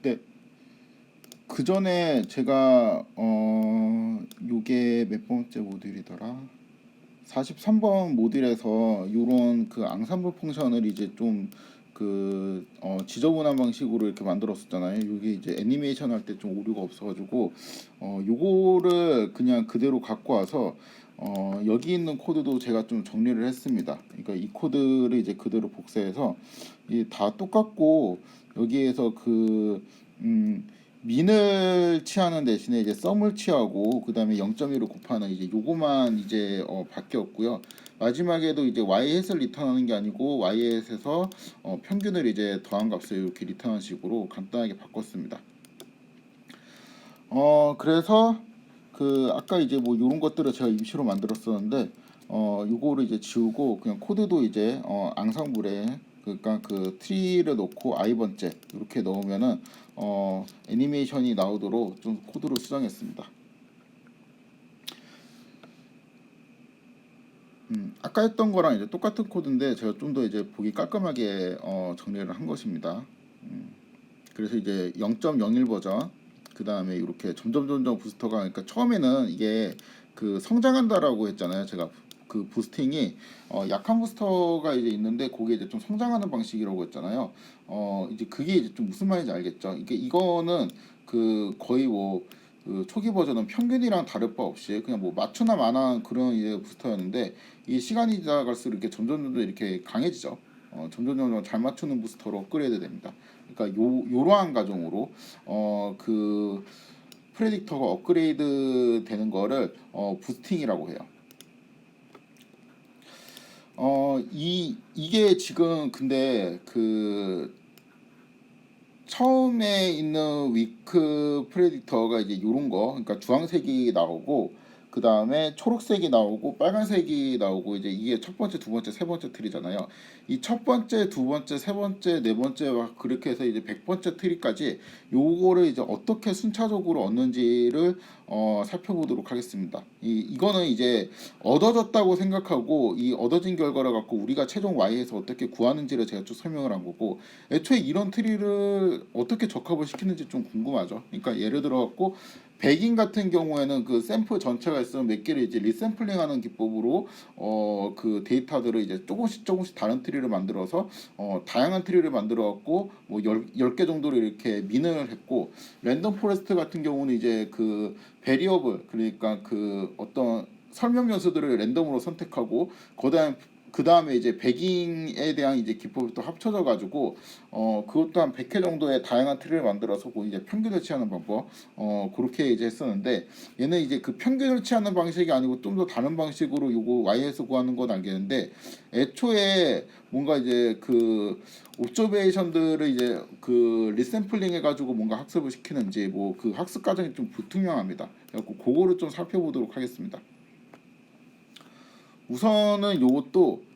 네. 그 전에 제가 요게 몇 번째 모듈이더라? 43번 모듈에서 요런 그 앙상블 펑션을 이제 좀 지저분한 방식으로 이렇게 만들었었잖아요. 요게 이제 애니메이션 할 때 좀 오류가 없어가지고 요거를 그냥 그대로 갖고 와서 여기 있는 코드도 제가 좀 정리를 했습니다. 그러니까 이 코드를 이제 그대로 복사해서 이 다 똑같고 여기에서 민을 취하는 대신에 이제 썸을 취하고 그 다음에 0.1을 곱하는 이제 요거만 이제 바뀌었고요. 마지막에도 이제 y-햇을 리턴하는 게 아니고 y-햇에서 평균을 이제 더한 값을 이렇게 리턴하는 식으로 간단하게 바꿨습니다. 그래서 아까 이제 뭐 요런 것들을 제가 임시로 만들었었는데 요거를 이제 지우고 그냥 코드도 이제 앙상블에 그러니까 그 트리를 놓고 i번째 이렇게 넣으면은 애니메이션이 나오도록 좀 코드를 수정했습니다. 아까 했던 거랑 이제 똑같은 코드인데 제가 좀 더 이제 보기 깔끔하게 정리를 한 것입니다. 그래서 이제 0.01 버전 그 다음에 이렇게 점점 부스터가 그러니까 처음에는 이게 성장한다라고 했잖아요. 제가 그 부스팅이 약한 부스터가 이제 있는데 그게 이제 좀 성장하는 방식이라고 했잖아요. 이제 그게 이제 좀 무슨 말인지 알겠죠. 이거는 거의 뭐 초기 버전은 평균이랑 다를 바 없이 그냥 뭐 맞추나 마나 그런 이제 부스터였는데 이 시간이 지나갈수록 이렇게 점점 이렇게 강해지죠. 점점 잘 맞추는 부스터로 업그레이드 됩니다. 그러니까 요러한 과정으로 프레딕터가 업그레이드 되는 거를 부스팅이라고 해요. 이게 지금 근데 처음에 있는 위크 프레딕터가 이제 요런 거, 그러니까 주황색이 나오고 그 다음에 초록색이 나오고 빨간색이 나오고 이제 이게 첫 번째, 두 번째, 세 번째 트리잖아요. 이 첫 번째, 두 번째, 세 번째, 네 번째 막 그렇게 해서 이제 100번째 트리까지 요거를 이제 어떻게 순차적으로 얻는지를 살펴보도록 하겠습니다. 이거는 이제 얻어졌다고 생각하고 이 얻어진 결과를 갖고 우리가 최종 Y에서 어떻게 구하는지를 제가 쭉 설명을 한 거고 애초에 이런 트리를 어떻게 적합을 시키는지 좀 궁금하죠. 그러니까 예를 들어 갖고 백인 같은 경우에는 그 샘플 전체가 있으면 몇 개를 이제 리샘플링하는 기법으로 데이터들을 이제 조금씩 다른 트리를 만들어서 다양한 트리를 만들어 갖고 뭐 10개 정도를 이렇게 민을 했고 랜덤 포레스트 같은 경우는 이제 베리어블 그러니까 어떤 설명 변수들을 랜덤으로 선택하고 그 다음에 이제 배깅에 대한 이제 기법이 또 합쳐져 가지고 그것도 한 100회 정도의 다양한 트리를 만들어서 이제 평균을 취하는 방법 그렇게 이제 했었는데 얘는 이제 그 평균을 취하는 방식이 아니고 좀 더 다른 방식으로 요거 Y에서 구하는 건 알겠는데 애초에 뭔가 이제 옵저베이션들을 이제 리샘플링 해가지고 뭔가 학습을 시키는지 뭐 학습 과정이 좀 불투명합니다. 그래서 그거를 좀 살펴보도록 하겠습니다. 우선은 요것도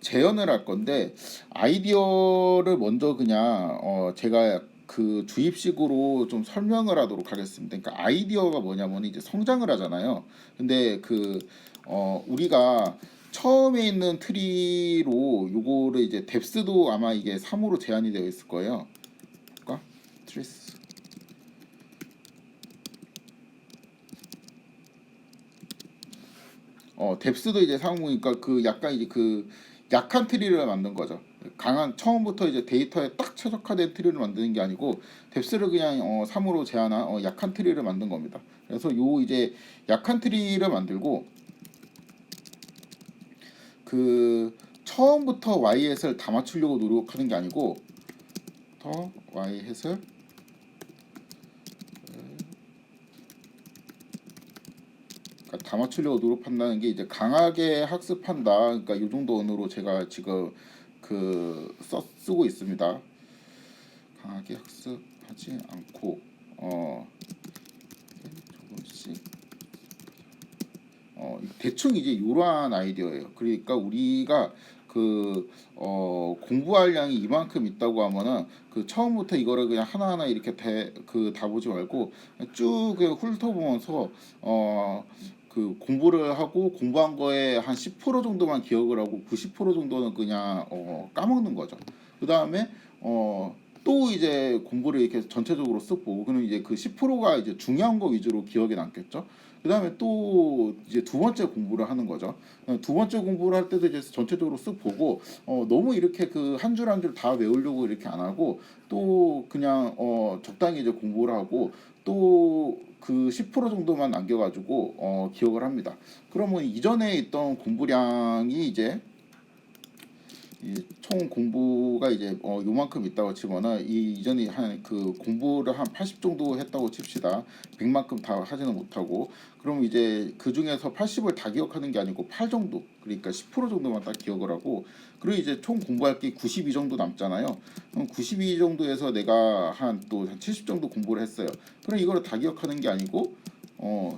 재현을 할 건데 아이디어를 먼저 그냥 제가 주입식으로 좀 설명을 하도록 하겠습니다. 그러니까 아이디어가 뭐냐면 이제 성장을 하잖아요. 근데 우리가 처음에 있는 트리로 요거를 이제 뎁스도 아마 이게 3으로 제한이 되어 있을 거예요. 볼까? 트리스 뎁스도 이제 상호니까 약간 이제 약한 트리를 만든 거죠. 강한 처음부터 이제 데이터에 딱 최적화된 트리를 만드는 게 아니고 뎁스를 그냥 3으로 제한한 약한 트리를 만든 겁니다. 그래서 요 이제 약한 트리를 만들고 처음부터 y-햇을 다 맞추려고 노력하는 게 아니고 더 y-햇을 다 맞추려고 노력한다는 게 이제 강하게 학습한다. 그러니까 이 정도 언어로 제가 지금 쓰고 있습니다. 강하게 학습하지 않고 조금씩 대충 이제 이러한 아이디어예요. 그러니까 우리가 공부할 양이 이만큼 있다고 하면은 처음부터 이거를 그냥 하나하나 이렇게 다 보지 말고 쭉 훑어보면서 그 공부를 하고 공부한 거에 한 10% 정도만 기억을 하고 90% 정도는 그냥 까먹는 거죠. 그 다음에 또 이제 공부를 이렇게 전체적으로 쓱 보고 그럼 이제 그 10%가 이제 중요한 거 위주로 기억에 남겠죠. 그 다음에 또 이제 두 번째 공부를 하는 거죠. 두 번째 공부를 할 때도 이제 전체적으로 쓱 보고 너무 이렇게 그 한 줄 한 줄 다 외우려고 이렇게 안 하고 또 그냥 적당히 이제 공부를 하고 또 그 10% 정도만 남겨가지고 기억을 합니다. 그러면 이전에 있던 공부량이 이제 총 공부가 이제 요만큼 있다고 치거나 이 이전에 한 그 공부를 한 80 정도 했다고 칩시다. 100만큼 다 하지는 못하고 그럼 이제 그 중에서 80을 다 기억하는 게 아니고 8 정도 그러니까 10% 정도만 딱 기억을 하고 그리고 이제 총 공부할 게 92 정도 남잖아요. 그럼 92 정도에서 내가 한 또 한 70 정도 공부를 했어요. 그럼 이거를 다 기억하는 게 아니고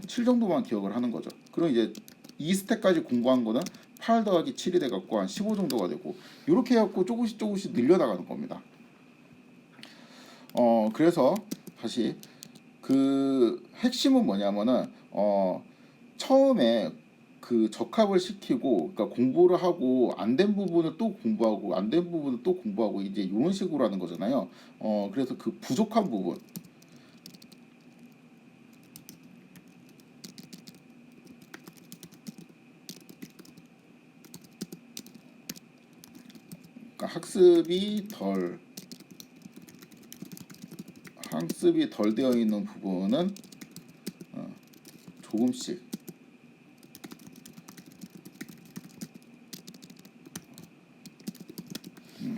7 정도만 기억을 하는 거죠. 그럼 이제 2스택까지 공부한 거는 8 더하기 7이 돼갖고 한 15 정도가 되고 이렇게 해갖고 조금씩 늘려나가는 겁니다. 그래서 다시 그 핵심은 뭐냐면은 처음에 그 적합을 시키고 그러니까 공부를 하고 안 된 부분을 또 공부하고 안 된 부분을 또 공부하고 이제 이런 식으로 하는 거잖아요. 그래서 그 부족한 부분 그러니까 학습이 덜 되어 있는 부분은 조금씩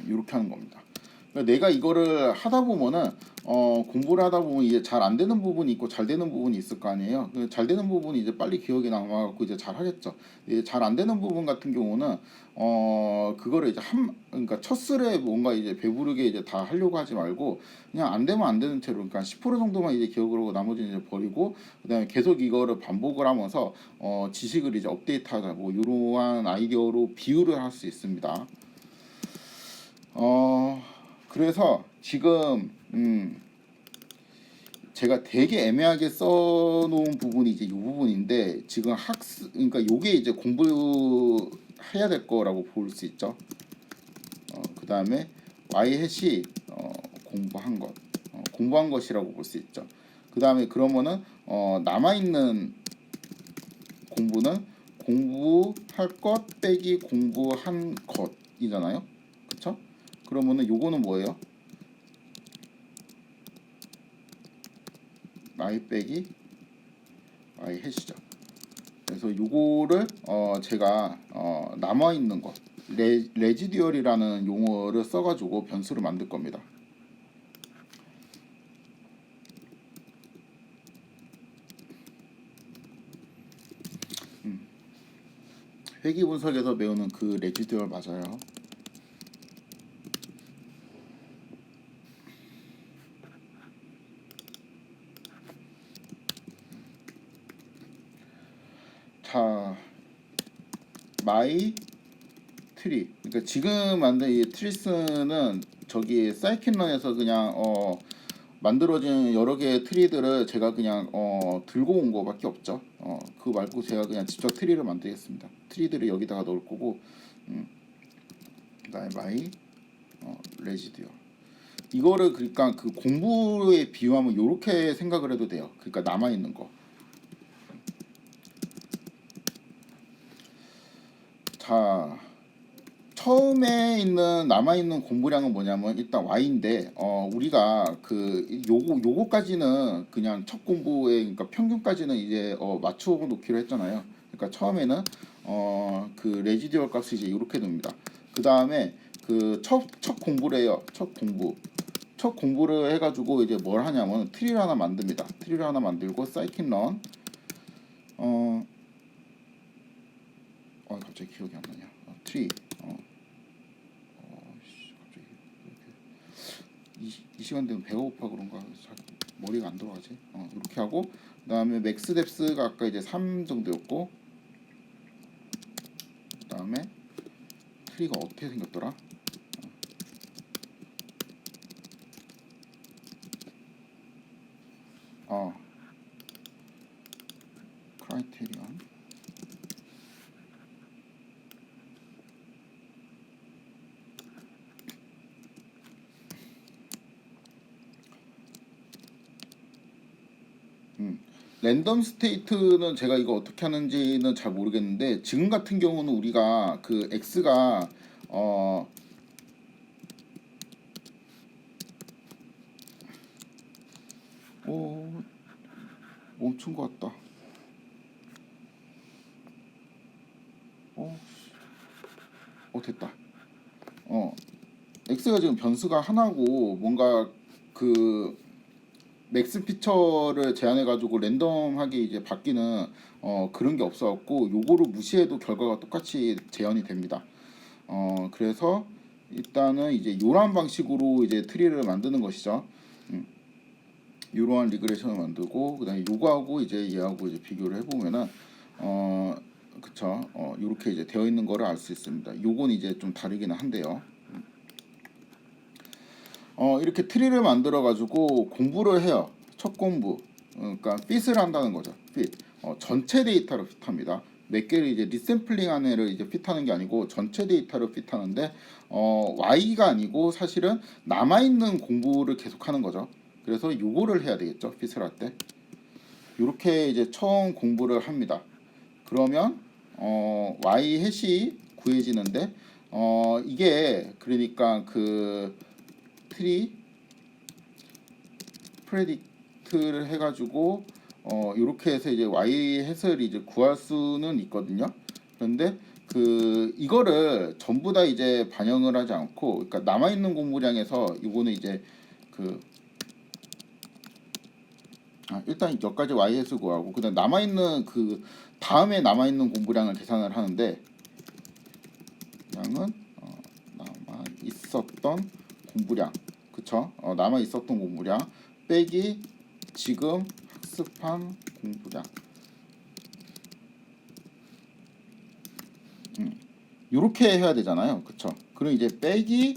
이렇게 하는 겁니다. 그러니까 내가 이거를 하다 보면은 공부를 하다 보면 이제 잘 안 되는 부분이 있고 잘 되는 부분이 있을 거 아니에요. 잘 되는 부분이 이제 빨리 기억에 남아갖고 이제 잘 하겠죠. 잘 안 되는 부분 같은 경우는 그거를 이제 그러니까 첫 슬에 뭔가 이제 배부르게 이제 다 하려고 하지 말고 그냥 안 되면 안 되는 채로 그러니까 10% 정도만 이제 기억을 하고 나머지는 이제 버리고 그다음에 계속 이거를 반복을 하면서 지식을 이제 업데이트하자 뭐 이러한 아이디어로 비유를 할 수 있습니다. 그래서 지금 제가 되게 애매하게 써놓은 부분이 이제 이 부분인데 지금 그러니까 요게 이제 공부해야 될 거라고 볼 수 있죠. 그 다음에 y 해시 공부한 것이라고 볼 수 있죠. 그 다음에 그러면은 남아 있는 공부는 공부할 것 빼기 공부한 것이잖아요. 그쵸? 그러면은 요거는 뭐예요? y 빼기 y 해시죠. 그래서 요거를 제가 남아 있는 것 레지듀얼이라는 용어를 써가지고 변수를 만들 겁니다. 회귀 분석에서 배우는 그 레지듀얼 맞아요. 자, 마이 트리. 그러니까 지금 만든 이 트리스는 저기 사이킨런에서 그냥 만들어진 여러 개의 트리들을 제가 그냥 들고 온 거밖에 없죠. 그거 말고 제가 그냥 직접 트리를 만들겠습니다. 트리들을 여기다가 넣을 거고, 그다음에 마이 레지듀얼. 이거를 그러니까 그 공부에 비유하면 이렇게 생각을 해도 돼요. 그러니까 남아 있는 거. 자, 처음에 있는 남아 있는 공부량은 뭐냐면 일단 y인데 우리가 그 요거까지는 그냥 첫 공부에 그러니까 평균까지는 이제 맞추어 놓기로 했잖아요. 그러니까 처음에는 그 레지듀얼 값이 이제 이렇게 됩니다. 그 다음에 그 첫 공부를 해요. 첫 공부를 해가지고 이제 뭘 하냐면 트리를 하나 만듭니다. 트리를 하나 만들고 사이킨런 갑자기 기억이 안 나냐. 트리 갑자기 이 시간 되면 배가 고파 그런가 머리가 안 돌아가지. 이렇게 하고 그다음에 맥스 뎁스가 아까 이제 3 정도였고 그다음에 트리가 어떻게 생겼더라? 크라이테리언 랜덤 스테이트는 제가 이거 어떻게 하는지는 잘 모르겠는데 지금 같은 경우는 우리가 그 x가 오, 멈춘 것 같다. 됐다. x가 지금 변수가 하나고 뭔가 그 맥스 피처를 제한해가지고 랜덤하게 이제 바뀌는 그런 게 없어갖고 요거를 무시해도 결과가 똑같이 재현이 됩니다. 그래서 일단은 이제 요런 방식으로 이제 트리를 만드는 것이죠. 이러한 리그레이션을 만들고 그다음에 요거하고 이제 얘하고 이제 비교를 해보면은 그쵸, 이렇게 이제 되어 있는 거를 알 수 있습니다. 요건 이제 좀 다르기는 한데요. 이렇게 트리를 만들어 가지고 공부를 해요. 첫 공부. 그러니까 핏을 한다는 거죠. 핏. 전체 데이터로 핏합니다. 몇 개를 이제 리샘플링 한 애를 이제 핏하는 게 아니고 전체 데이터로 핏하는데 Y가 아니고 사실은 남아 있는 공부를 계속하는 거죠. 그래서 요거를 해야 되겠죠. 핏을 할 때. 이렇게 이제 처음 공부를 합니다. 그러면 Y 해시 구해지는데 이게 그러니까 그 트리 프레딕트를 해가지고 이렇게 해서 이제 y 해서를 이제 구할 수는 있거든요. 그런데 그 이거를 전부 다 이제 반영을 하지 않고, 그러니까 남아 있는 공부량에서 이거는 이제 그 일단 여기까지 y 해서 구하고 그다음 남아 있는 그 다음에 남아 있는 공부량을 계산을 하는데 양은 남아 있었던 공부량, 그쵸? 남아 있었던 공부량 빼기 지금 학습한 공부량. 이렇게 해야 되잖아요, 그쵸? 그럼 이제 빼기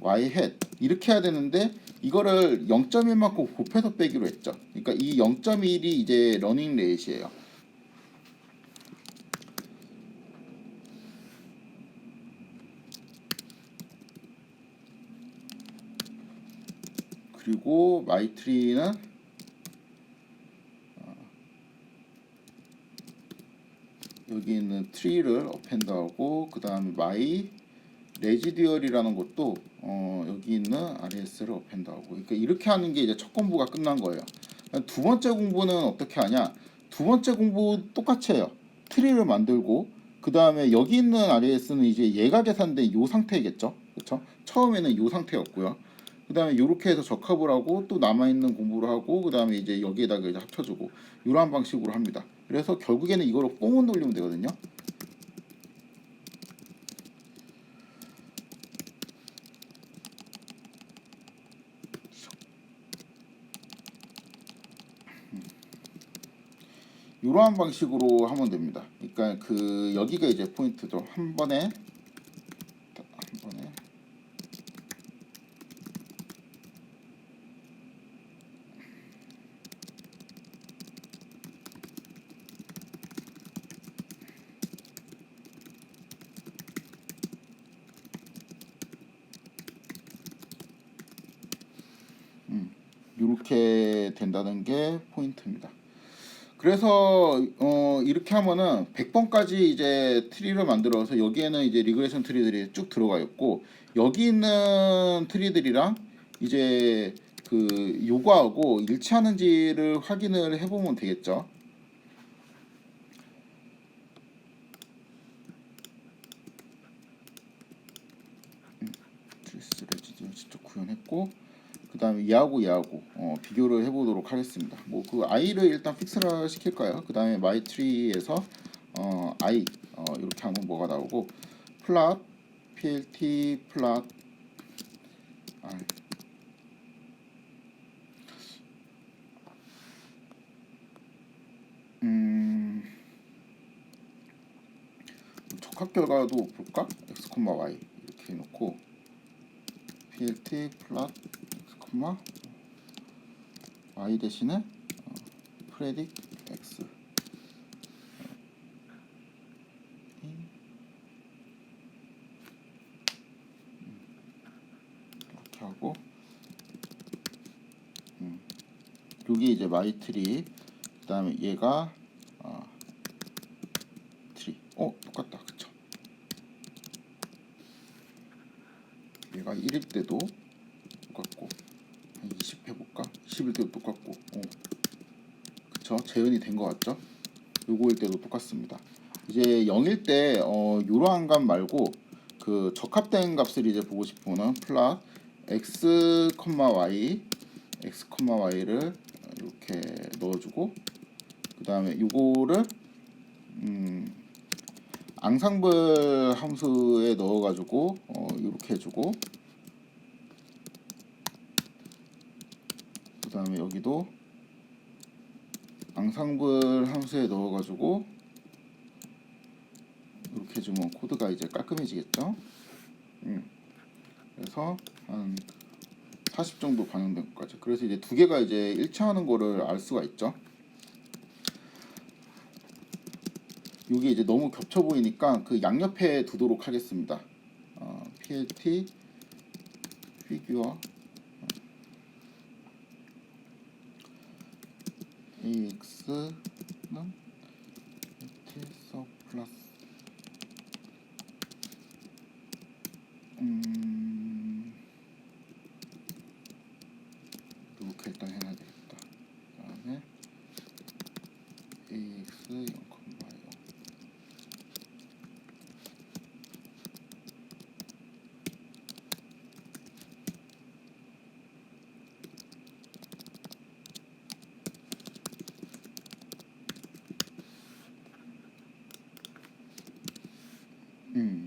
y hat 이렇게 해야 되는데 이거를 0.1만큼 곱해서 빼기로 했죠. 그러니까 이 0.1이 이제 러닝 레이트예요. 그리고 myTree는 여기 있는 tree를 어펜드하고 그 다음에 my residual이라는 것도 여기 있는 RS를 어펜드하고, 그러니까 이렇게 하는 게 이제 첫 공부가 끝난 거예요. 두 번째 공부는 어떻게 하냐? 두 번째 공부 똑같이 해요. 트리를 만들고 그 다음에 여기 있는 RS는 이제 얘가 계산된 요 상태겠죠, 그렇죠? 처음에는 요 상태였고요. 그 다음에 이렇게 해서 적합을 하고 또 남아있는 공부를 하고 그 다음에 이제 여기에다가 이제 합쳐주고 이러한 방식으로 합니다. 그래서 결국에는 이거로 뽕을 돌리면 되거든요. 이러한 방식으로 하면 됩니다. 그러니까 그 여기가 이제 포인트죠. 한 번에 이렇게 된다는 게 포인트입니다. 그래서 이렇게 하면은 100번까지 이제 트리를 만들어서 여기에는 이제 리그레이션 트리들이 쭉 들어가 있고 여기 있는 트리들이랑 이제 그 요거하고 일치하는지를 확인을 해보면 되겠죠. 트리스 레지드 직접 구현했고 그 다음에 얘하고 비교를 해보도록 하겠습니다. 뭐 그 i를 일단 픽스를 시킬까요? 그 다음에 myTree에서 i 이렇게 하면 뭐가 나오고 플롯 plt 플롯 r 적합 결과도 볼까? x, y 이렇게 해놓고 plt 플롯 x, y 대신에 predict x 이렇게 하고 여기 이제 myTree 그다음에 얘가 트리. 똑같다. 그쵸? 얘가 1일 때도 똑같고 한 20 해볼까? 20일 때도 똑같고 그쵸? 재현이 된 것 같죠? 요거일 때도 똑같습니다. 이제 0일 때 이러한 값 말고 그 적합된 값을 이제 보고 싶으면 플랫 x, y를 이렇게 넣어주고 그 다음에 요거를 앙상블 함수에 넣어가지고 이렇게 해주고 그 다음에 여기도 앙상블 함수에 넣어가지고 이렇게 해주면 코드가 이제 깔끔해지겠죠. 그래서 한 40 정도 반영된 것까지. 그래서 이제 두 개가 이제 일치하는 거를 알 수가 있죠. 이게 이제 너무 겹쳐 보이니까 그 양옆에 두도록 하겠습니다. plt 피규어 ax는 t 플러스 이렇게 일단 해놔야 되겠다. 그다음에 ax 0,0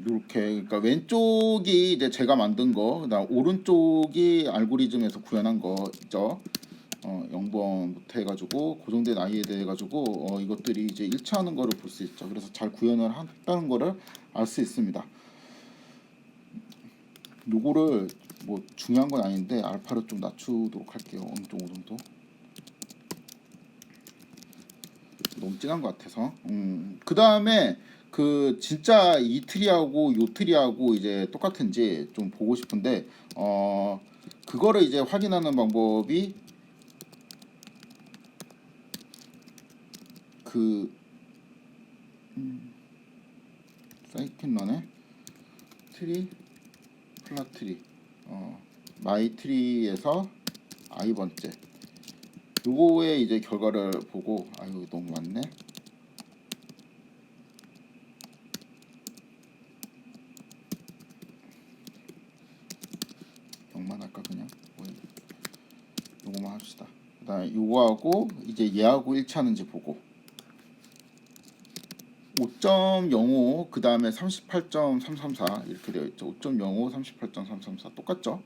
이렇게 그러니까 왼쪽이 이제 제가 만든 거, 그다음 오른쪽이 알고리즘에서 구현한 거 있죠. 0번부터 해가지고 고정된 i에 대해 가지고 이것들이 이제 일치하는 거를 볼 수 있죠. 그래서 잘 구현을 했다는 거를 알 수 있습니다. 요거를 뭐 중요한 건 아닌데 알파를 좀 낮추도록 할게요. 어느 정도 너무 진한 것 같아서. 그 다음에 그 진짜 이 트리하고 요 트리하고 이제 똑같은지 좀 보고 싶은데 그거를 이제 확인하는 방법이 그 사이킨런의 트리 플랫 트리 마이 트리에서 i 번째 요거의 이제 결과를 보고 아유 너무 많네. 0만 할까 그냥 요거만 합시다. 그다음에 요거하고 이제 얘하고 일치하는지 보고 5.05 그 다음에 38.334 이렇게 되어 있죠. 5.05 38.334 똑같죠.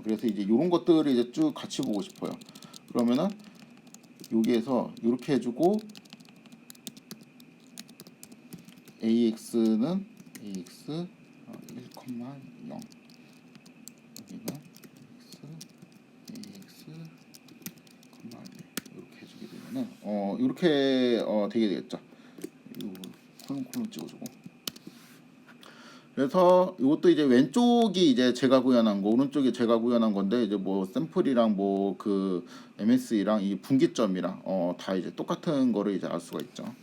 그래서 이제 이런 것들을 이제 쭉 같이 보고 싶어요. 그러면은 여기에서 이렇게 해주고 AX는 AX 1,0 여기는 AX 이렇게 해주게 되면은 이렇게 되게 되겠죠. 콜론 찍어주고. 그래서 이것도 이제 왼쪽이 이제 제가 구현한 거, 오른쪽이 제가 구현한 건데 이제 뭐 샘플이랑 뭐 그 MSE랑 이 분기점이랑 다 이제 똑같은 거를 이제 알 수가 있죠.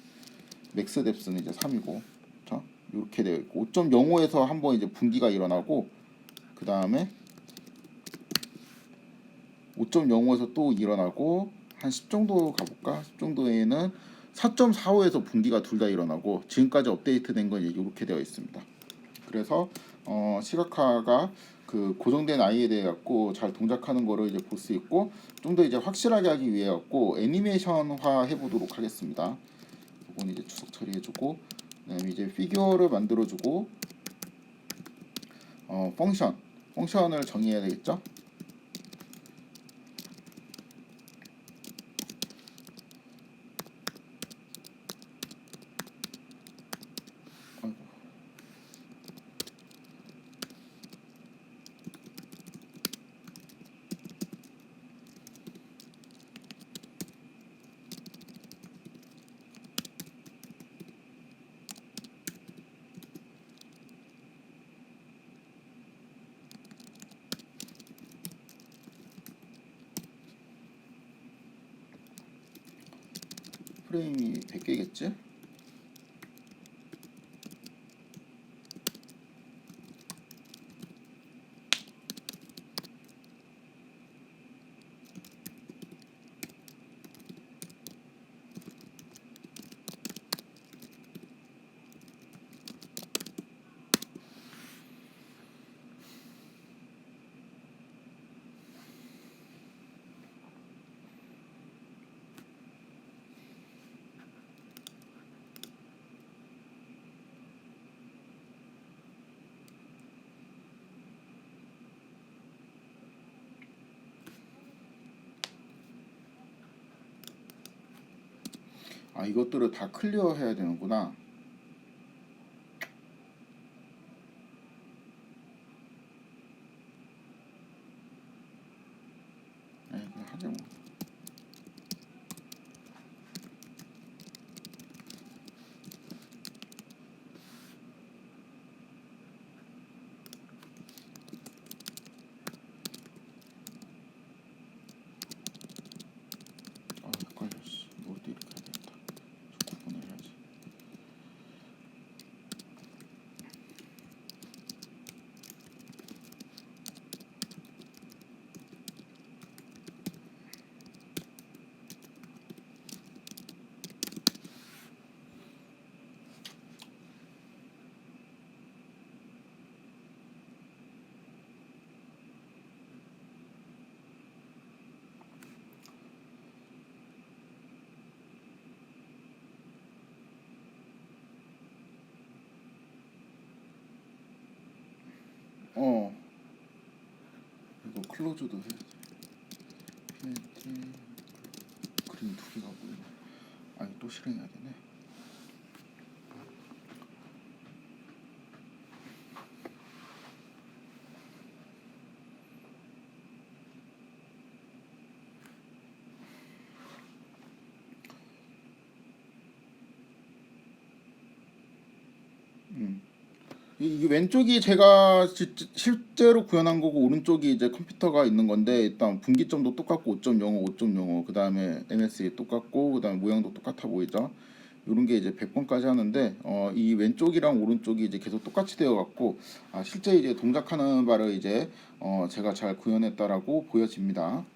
맥스 뎁스는 이제 3이고, 자 이렇게 되어 있고 5.05에서 한번 이제 분기가 일어나고 그 다음에 5.05에서 또 일어나고 한 10 정도 가볼까? 10 정도에는 4.45에서 분기가 둘 다 일어나고 지금까지 업데이트된 건 이렇게 되어 있습니다. 그래서 시각화가 그 고정된 i에 대해 갖고 잘 동작하는 거를 이제 볼 수 있고 좀 더 이제 확실하게 하기 위해 갖고 애니메이션화 해보도록 하겠습니다. 이건 이제 추석 처리해주고 그다음에 이제 피규어를 만들어주고 펑션을 정의해야 되겠죠. 프레임이 100개겠지? 아, 이것들을 다 클리어 해야 되는구나. 그냥 하자 뭐. 아, 헷갈렸어. 이것도 이렇게 해야 되겠다. 구분을 해야지. 어, 이거 클로즈도 해야지. PNT 그림 두 개가 보이네. 아니, 또 실행해야 되네. 이게 왼쪽이 제가 실제로 구현한 거고, 오른쪽이 이제 컴퓨터가 있는 건데, 일단 분기점도 똑같고 5.05, 5.05, 그 다음에 MSE 똑같고, 그 다음에 모양도 똑같아 보이죠. 요런 게 이제 100번까지 하는데, 이 왼쪽이랑 오른쪽이 이제 계속 똑같이 되어 갖고, 실제 이제 동작하는 바를 이제 제가 잘 구현했다라고 보여집니다.